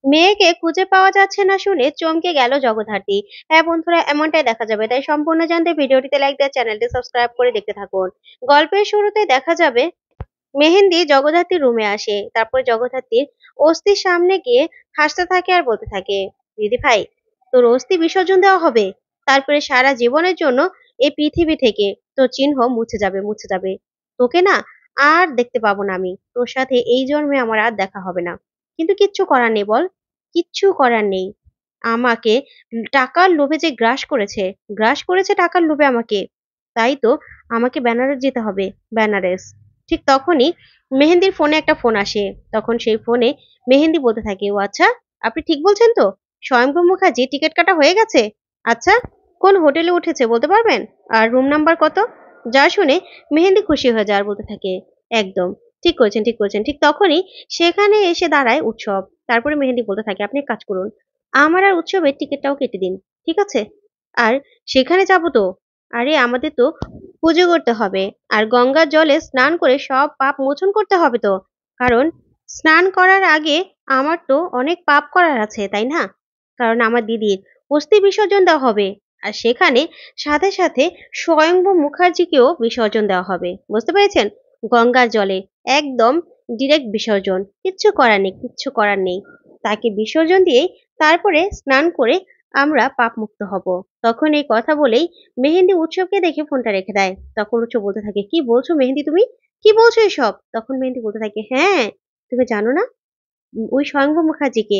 মেয়েকে খুঁজে পাওয়া যাচ্ছে না শুনে চমকে গেল জগদ্ধাত্রী। হ্যাঁ বন্ধুরা, এমনটাই দেখা যাবে, তাই সম্পূর্ণ জানতে ভিডিওটিতে লাইক দিয়ে চ্যানেলটি সাবস্ক্রাইব করে দেখতে থাকুন। গল্পের শুরুতে দেখা যাবে মেহেন্দি জগদ্ধাত্রীর রুমে আসে। তারপর জগদ্ধাত্রীর অস্থির সামনে গিয়ে হাসতে থাকে আর বলতে থাকে, দিদি ভাই, তোর অস্থি বিসর্জন দেওয়া হবে। তারপরে সারা জীবনের জন্য এই পৃথিবী থেকে তোর চিহ্ন মুছে যাবে, মুছে যাবে। তোকে না আর দেখতে পাবো না আমি, তোর সাথে এই জন্মে আমার আর দেখা হবে না। কিন্তু কিচ্ছু করার নেই বল, কিচ্ছু করার নেই। আমাকে টাকার লোভে যে গ্রাস করেছে টাকার লোভে আমাকে। তাই তো আমাকে বেনারস যেতে হবে, বেনারস। ঠিক তখনই মেহেন্দির ফোনে একটা ফোন আসে। তখন সেই ফোনে মেহেন্দি বলতে থাকে, ও আচ্ছা, আপনি ঠিক বলছেন তো? স্বয়ম্ভু মুখার্জি টিকিট কাটা হয়ে গেছে? আচ্ছা, কোন হোটেলে উঠেছে বলতে পারবেন? আর রুম নাম্বার কত? যা শুনে মেহেন্দি খুশি হয়ে যায় আর বলতে থাকে, একদম ঠিক করেছেন, ঠিক করেছেন। ঠিক তখনই সেখানে এসে দাঁড়ায় উৎসব। তারপরে মেহেন্দি বলতে থাকে, আপনি এক কাজ করুন, আমার আর উৎসবের টিকিটটাও কেটে দিন, ঠিক আছে? আর সেখানে যাবো তো, আরে আমাদের তো পুজো করতে হবে, আর গঙ্গার জলে স্নান করে সব পাপ মোচন করতে হবে তো। কারণ স্নান করার আগে আমার তো অনেক পাপ করার আছে, তাই না? কারণ আমার দিদির অস্থি বিসর্জন দেওয়া হবে, আর সেখানে সাথে সাথে স্বয়ম্ভু মুখার্জিকেও বিসর্জন দেওয়া হবে, বুঝতে পেরেছেন? গঙ্গার জলে একদম ডিরেক্ট বিসর্জন, কিচ্ছু করার নেই, কিচ্ছু করার নেই। তাকে বিসর্জন দিয়েই তারপরে স্নান করে আমরা পাপ মুক্ত হব। তখন এই কথা বলেই মেহেন্দি উৎসবকে দেখে ফোনটা রেখে দেয়। তখন উৎসব বলতে থাকে, কি বলছো মেহেন্দি তুমি? কি বলছো এসব? তখন মেহেন্দি বলতে থাকে, হ্যাঁ, তুমি জানো না ওই স্বয়ম্ভু মুখার্জিকে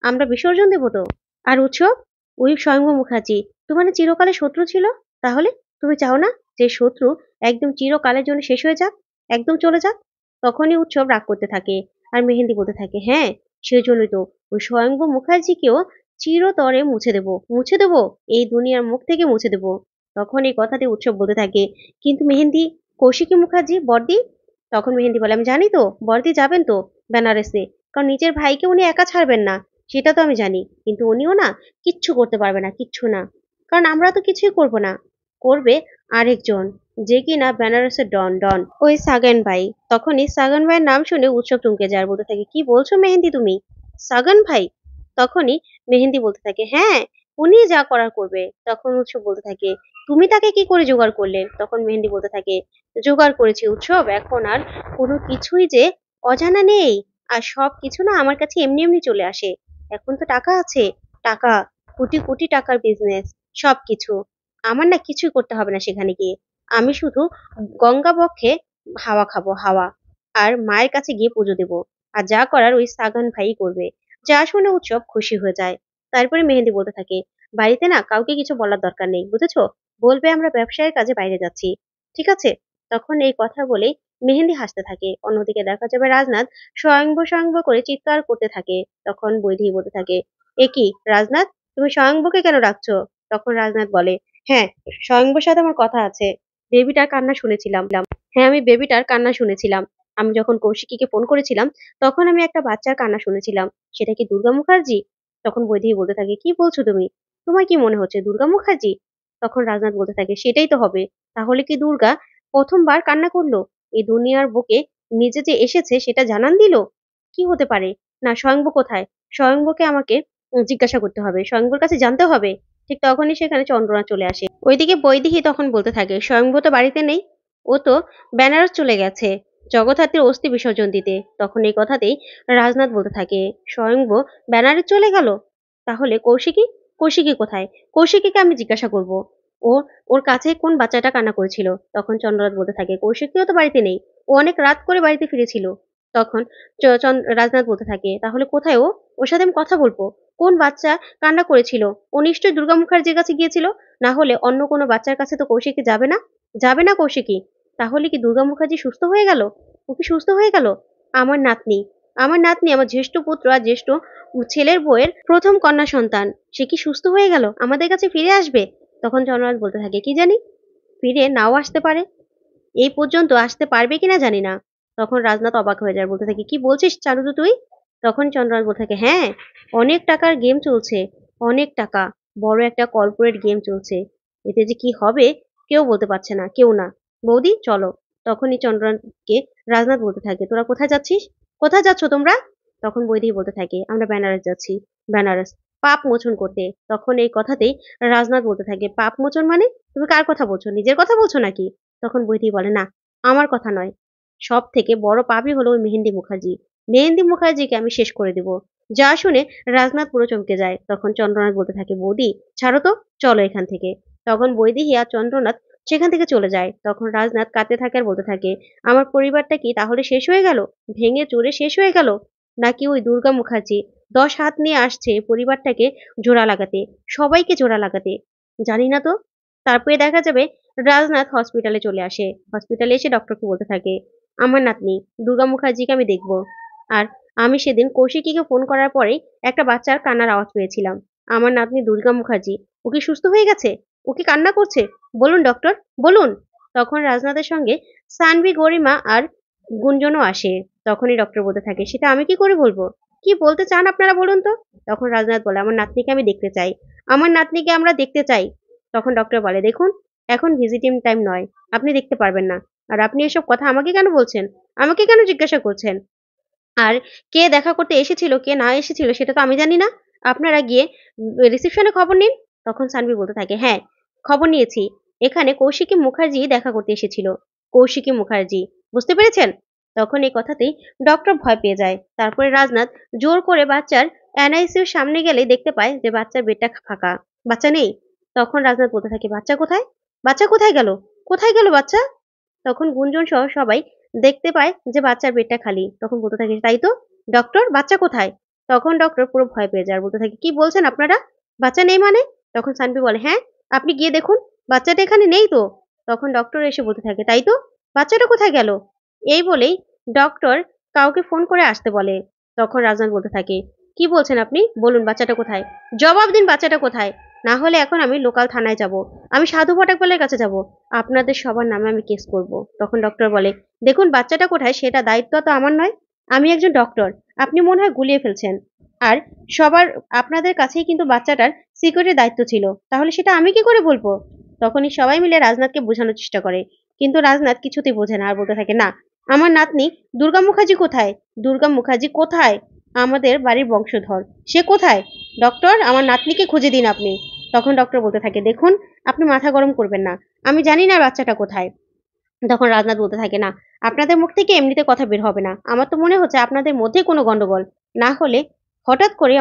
আমরা বিসর্জন দেবো তো। আর উৎসব, ওই স্বয়ম্ভু মুখার্জি তোমার না চিরকালের শত্রু ছিল? তাহলে তুমি চাও না যে শত্রু একদম চিরকালের জন্য শেষ হয়ে যাক, একদম চলে যাক? তখনই উৎসব রাগ করতে থাকে আর মেহেন্দি বলতে থাকে, হ্যাঁ, সেই জন্যই তো ওই স্বয়ম্ভু মুখার্জিকেও চিরতরে মুছে দেবো, মুছে দেবো, এই দুনিয়ার মুখ থেকে মুছে দেবো। তখন এই কথাতে উৎসব বলতে থাকে, কিন্তু মেহেন্দি, কৌশিকী মুখার্জি বড়দি? তখন মেহেন্দি বলে, আমি জানি তো বড়দি যাবেন তো বেনারসে, কারণ নিজের ভাইকে উনি একা ছাড়বেন না, সেটা তো আমি জানি। কিন্তু উনিও না কিচ্ছু করতে পারবে না, কিচ্ছু না। কারণ আমরা তো কিছুই করব না, করবে আরেকজন, যে কিনা বেনারসের ডন, ডন ওই সাগন ভাই। তখনই সাগন ভাইয়ের নাম শুনে উৎসব চমকে যায় আর বলতে থাকে, কি বলছো মেহেন্দি তুমি? সাগন ভাই? তখনই মেহেন্দি বলতে থাকে, হ্যাঁ, উনি যা করার করবে। তখন উৎসব বলতে থাকে, তুমি তাকে কি করে জোগাড় করলে? তখন মেহেন্দি বলতে থাকে, জোগাড় করেছি উৎসব, এখন আর কোনো কিছুই যে অজানা নেই। আর সবকিছু না আমার কাছে এমনি এমনি চলে আসে। এখন তো টাকা আছে, টাকা, কোটি কোটি টাকার বিজনেস, সবকিছু। আমার না কিছুই করতে হবে না সেখানে গিয়ে। আমি শুধু গঙ্গা বক্ষে হাওয়া খাবো, হাওয়া। আর মায়ের কাছে গিয়ে পুজো দেবো। আর যা করার ওই সাগান ভাই করবে। যা শুনে উৎসব খুশি হয়ে যায়। তারপরে মেহেন্দি বলতে থাকে, বাড়িতে না কাউকে কিছু বলার দরকার নেই, বুঝেছো? বলবে আমরা ব্যবসায়ের কাজে বাইরে যাচ্ছি, ঠিক আছে? তখন এই কথা বলেই মেহেন্দি হাসতে থাকে। অন্যদিকে দেখা যাবে রাজনাথ স্বয়ংবর স্বয়ংবর করে চিৎকার করতে থাকে। তখন বৈদেহী বলতে থাকে, এ কি রাজনাথ, তুমি স্বয়ংবরকে কেন ডাকছো? তখন রাজনাথ বলে, হ্যাঁ, স্বয়ংবর সাথে আমার কথা আছে। বেবিটার কান্না শুনেছিলাম। হ্যাঁ, আমি বেবিটার কান্না শুনেছিলাম। আমি যখন কৌশিকীকে ফোন করেছিলাম, তখন আমি একটা বাচ্চার কান্না শুনেছিলাম। সেটা কি দুর্গা মুখার্জি? তখন বৈদেহী বলতে থাকে, কি বলছো তুমি? তোমার কি মনে হচ্ছে দুর্গা মুখার্জি? তখন রাজনাথ বলতে থাকে, সেটাই তো হবে। তাহলে কি দুর্গা প্রথমবার কান্না করলো? এই দুনিয়ার বুকে নিজে যে এসেছে সেটা জানান দিল? কি হতে পারে? না, স্বয়ংবর কোথায়? স্বয়ংবরকে আমাকে জিজ্ঞাসা করতে হবে, স্বয়ংবর কাছে জানতে হবে। ঠিক তখনই সেখানে চন্দ্রনাথ চলে আসে। ওইদিকে বৈদেহী তখন বলতে থাকে, স্বয়ংবর তো বাড়িতে নেই, ও তো বেনারস চলে গেছে জগদ্ধাত্রীর অস্থি বিসর্জন দিতে। তখন এই কথাতেই রাজনাথ বলতে থাকে, স্বয়ংবর বেনারস চলে গেল? তাহলে কৌশিকী, কৌশিকী কোথায়? কৌশিকীকে আমি জিজ্ঞাসা করব। ও, ওর কাছে কোন বাচ্চাটা কান্না করেছিল? তখন চন্দ্রনাথ বলতে থাকে, কৌশিকীও তো বাড়িতে নেই, ও অনেক রাত করে বাড়িতে ফিরেছিল। তখন রাজনাথ বলতে থাকে, তাহলে কোথায় ও? ওর সাথে আমি কথা বলবো। কোন বাচ্চা কান্না করেছিল? ও নিশ্চয়ই দুর্গা মুখার্জির কাছে গিয়েছিল, না হলে অন্য কোনো বাচ্চার কাছে তো কৌশিকী যাবে না, যাবে না কৌশিকী। তাহলে কি দুর্গা মুখার্জি সুস্থ হয়ে গেল? ও কি সুস্থ হয়ে গেল? আমার নাতনি, আমার নাতনি, আমার জ্যেষ্ঠ পুত্র আর জ্যেষ্ঠ ছেলের বউয়ের প্রথম কন্যা সন্তান, সে কি সুস্থ হয়ে গেল, আমাদের কাছে ফিরে আসবে? তখন চন্দ্রনাথ বলতে থাকে, কি জানি, ফিরে নাও আসতে পারে। এই পর্যন্ত আসতে পারবে কিনা জানি না। তখন রাজনাথ অবাক হয়ে যায়, বলতে থাকে, কি বলছিস চারুদু তুই? তখন চন্দ্রনাথ বলতে থাকে, হ্যাঁ, অনেক টাকার গেম চলছে, অনেক টাকা, বড় একটা কর্পোরেট গেম চলছে। এতে যে কি হবে কেউ বলতে পারছে না, কেউ না। বৌদি চলো। তখনই চন্দ্রনাথকে রাজনাথ বলতে থাকে, তোরা কোথায় যাচ্ছিস? কোথায় যাচ্ছ তোমরা? তখন বৈদেহী বলতে থাকে, আমরা বেনারস যাচ্ছি। বেনারস পাপ মোচন করতে। তখন এই কথাতেই রাজনাথ বলতে থাকে, পাপ মোচন মানে? তুমি কার কথা বলছো? নিজের কথা বলছো নাকি? তখন বৈদেহী বলে, না, আমার কথা নয়। সব থেকে বড় পাপই হলো ওই মেহেন্দি মুখার্জি। মেহেন্দি মুখার্জিকে আমি শেষ করে দেব। যা শুনে রাজনাথ পুরো চমকে যায়। তখন চন্দ্রনাথ বলতে থাকে, বৌদি ছাড়ো তো, চলো এখান থেকে। তখন বৈদেহী আর চন্দ্রনাথ সেখান থেকে চলে যায়। তখন রাজনাথ কাঁদতে থাকে আর বলতে থাকে, আমার পরিবারটা কি তাহলে শেষ হয়ে গেল? ভেঙে চুরে শেষ হয়ে গেল? নাকি ওই দুর্গা মুখার্জি 10 হাত নিয়ে আসছে পরিবারটাকে জোড়া লাগাতে, সবাইকে জোড়া লাগাতে? জানি না তো। তারপরে দেখা যাবে রাজনাথ হসপিটালে চলে আসে। হসপিটালে এসে ডক্টরকে বলতে থাকে, আমার নাতনি দুর্গা মুখার্জিকে আমি দেখব। আর আমি সেদিন কৌশিকীকে ফোন করার পরেই একটা বাচ্চার কান্নার আওয়াজ পেয়েছিলাম। আমার নাতনি দুর্গা মুখার্জি, ও কি সুস্থ হয়ে গেছে? ও কি কান্না করছে? বলুন ডক্টর, বলুন। তখন রাজনাথের সঙ্গে সানভি, গরিমা আর গুঞ্জনও আসে। তখনই ডক্টর বলতে থাকে, সেটা আমি কি করে বলবো? কি বলতে চান আপনারা বলুন তো? তখন রাজনাথ বলে, আমার নাতনিকে আমি দেখতে চাই। আমার নাতনিকে আমরা দেখতে চাই। তখন ডক্টর বলে, দেখুন, এখন ভিজিটিং টাইম নয়, আপনি দেখতে পারবেন না। আর আপনি এসব কথা আমাকে কেন বলছেন? আমাকে কেন জিজ্ঞাসা করছেন? আর কে দেখা করতে এসেছিল, কে না এসেছিল সেটা তো আমি জানি না। আপনারা গিয়ে রিসেপশনে খবর নিন। তখন সানভি বলতে থাকে, হ্যাঁ, খবর নিয়েছি। এখানে কৌশিকী মুখার্জি দেখা করতে এসেছিল। কৌশিকী মুখার্জি, বুঝতে পেরেছেন? তখন এই কথাতেই ডক্টর ভয় পেয়ে যায়। তারপরে রাজনাথ জোর করে বাচ্চার এনআইসিউর সামনে গেলে দেখতে পায় যে বাচ্চার বেডটা ফাঁকা, বাচ্চা নেই। তখন রাজনাথ বলতে থাকে, বাচ্চা কোথায়? বাচ্চা কোথায় গেল? কোথায় গেল বাচ্চা? তখন গুঞ্জন সহ সবাই দেখতে পায় যে বাচ্চার বেডটা খালি। তখন বলতে থাকে, তাই তো ডক্টর, বাচ্চা কোথায়? তখন ডক্টর পুরো ভয় পেয়ে যায় আর বলতে থাকে, কি বলছেন আপনারা? বাচ্চা নেই মানে? তখন সানভি বলে, হ্যাঁ, আপনি গিয়ে দেখুন, বাচ্চাটা এখানে নেই তো। তখন ডক্টর এসে বলতে থাকে, তাই তো, বাচ্চাটা কোথায় গেল? এই বলেই ডক্টর কাউকে ফোন করে আসতে বলে। তখন রাজনাথ বলতে থাকে, কি বলছেন আপনি? বলুন বাচ্চাটা কোথায়? জবাব দিন, বাচ্চাটা কোথায়? না হলে এখন আমি লোকাল থানায় যাব, আমি সাধু ফটাকওয়ালের কাছে যাব, আপনাদের সবার নামে আমি কেস করব। তখন ডক্টর বলে, দেখুন বাচ্চাটা কোথায় সেটা দায়িত্ব তো আমার নয়, আমি একজন ডক্টর। আপনি মনে হয় গুলিয়ে ফেলছেন। আর সবার আপনাদের কাছেই কিন্তু বাচ্চাটার সিকিউরিটির দায়িত্ব ছিল, তাহলে সেটা আমি কি করে বলবো? তখনই সবাই মিলে রাজনাথকে বোঝানোর চেষ্টা করে, কিন্তু রাজনাথ কিছুতেই বোঝে না আর বলতে থাকে, না, আমার নাতনি দুর্গা মুখার্জি কোথায়? দুর্গা মুখার্জি কোথায়? আমাদের বাড়ির বংশধর, সে কোথায়? ডক্টর, আমার নাতনিকে খুঁজে দিন আপনি। তখন ডক্টর বলতে থাকে, দেখুন, আপনি মাথা গরম করবেন না, আমি জানি না বাচ্চাটা কোথায়। তখন রাজনাথ বলতে থাকে, না, আপনাদের মুখ থেকে এমনিতে কথা বের হবে না। আমার তো মনে হচ্ছে আপনাদের মধ্যে কোনো গন্ডগোল। না হলে হঠাৎ করে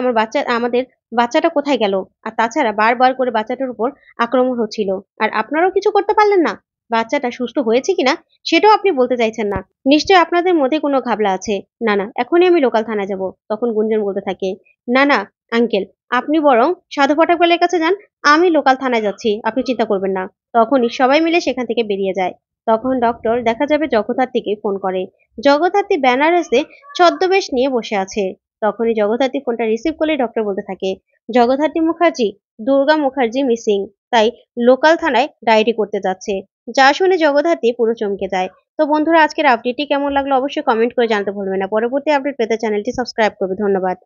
আমাদের বাচ্চাটা কোথায় গেল? আর তাছাড়া বারবার করে বাচ্চাটার উপর আক্রমণ হচ্ছিল। আর আপনারাও কিছু করতে পারলেন না? বাচ্চাটা সুস্থ হয়েছে কিনা সেটাও আপনি বলতে চাইছেন না। নিশ্চয়ই আপনাদের মধ্যে কোনো ঘাবলা আছে। না, না, এখনই আমি লোকাল থানায় যাব। তখন গুঞ্জন বলতে থাকে, না, না, আঙ্কেল, আপনি বরং সাধু ফটাকওয়ালের কাছে যান, আমি লোকাল থানায় যাচ্ছি, আপনি চিন্তা করবেন না। তখনই সবাই মিলে সেখান থেকে বেরিয়ে যায়। তখন ডক্টর দেখা যাবে জগদ্ধাত্রীকে ফোন করে। জগদ্ধাত্রী বেনারসে ছদ্মবেশ নিয়ে বসে আছে। তখনই জগদ্ধাত্রী ফোনটা রিসিভ করলে ডক্টর বলতে থাকে, জগদ্ধাত্রী মুখার্জি, দুর্গা মুখার্জি মিসিং, তাই লোকাল থানায় ডায়েরি করতে যাচ্ছে। যা শুনে জগদ্ধাত্রী পুরো চমকে যায়। তো বন্ধুরা, আজকের আপডেটটি কেমন লাগলো অবশ্যই কমেন্ট করে জানাতে ভুলবেন না। পরবর্তী আপডেট পেতে চ্যানেলটি সাবস্ক্রাইব করবে। ধন্যবাদ।